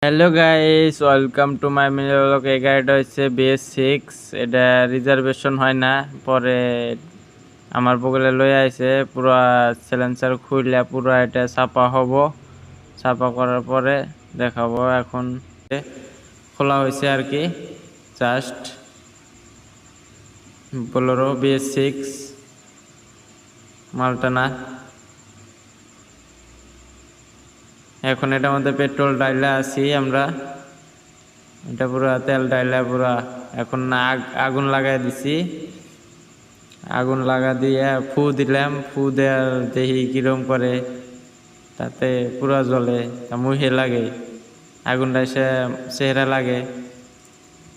Hello guys, welcome to my mini blog. এই গাড়িটা হচ্ছে BS6। এটা রিজার্ভেশন হয় না, পরে আমার বগলে লই আইছে। পুরা সিলেন্সার খুইলা পুরা এটা ছাপা হব। ছাপা করার পরে দেখাবো। এখন খোলা হয়েছে আর কি, জাস্ট বোলেরো BS6 মালটানা। এখন এটার মধ্যে পেট্রোল ডাইলা আছি আমরা। এটা পুরা তেল ডাইলা পুরা এখন আগুন লাগাই দিছি। আগুন লাগা দিয়ে ফু দিলাম, ফু দেওয়ার দেখি কিরম করে, তাতে পুরা জ্বলে, মুহে লাগে, আগুনটা এসে চেহারা লাগে।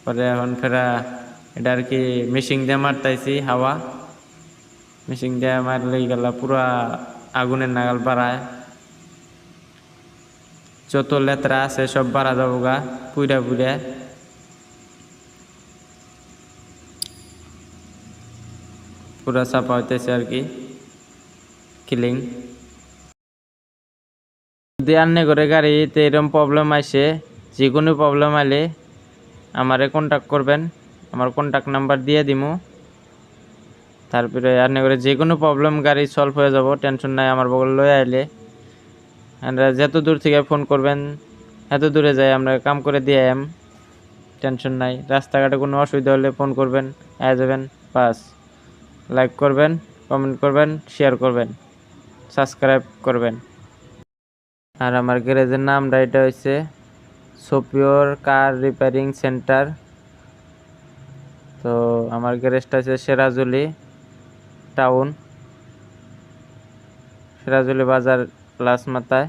পরে এখন ফেরা এটা আর কি মেশিন দিয়ে মারতাইছি, হাওয়া মেশিন দিয়ে মারলেই গেলা পুরা আগুনের নাগাল বাড়ায়। যত লেত্রা আছে সব বাড়া যাবো গা, পুইরা পুইরা। পুরা চাপা হইতেছে আর কি, কিলিং। যদি আন্নে করে গাড়িতে এরকম প্রবলেম আসে, যে কোনো প্রবলেম আইলে আমারে কন্ট্যাক্ট করবেন, আমার কন্ট্যাক্ট নাম্বার দিয়ে দিমু। তারপরে আন্নে করে যে কোনো প্রবলেম গাড়ি সলভ হয়ে যাব, টেনশন নাই। আমার বগল লয়ে আইলে আমরা যত দূর থেকে ফোন করবেন এত দূরে যাই আমরা কাম করে দিয়ে টেনশন নাই। রাস্তাঘাটে কোনো অসুবিধা হলে ফোন করবেন, যাবেন। বাস লাইক করবেন, কমেন্ট করবেন, শেয়ার করবেন, সাবস্ক্রাইব করবেন। আর আমার গ্যারেজের নামটা এটা হচ্ছে সোপিওর কার রিপেয়ারিং সেন্টার। তো আমার গ্যারেজটা হচ্ছে সেরাজুলি টাউন, সেরাজুলি বাজার লাস মাথায়।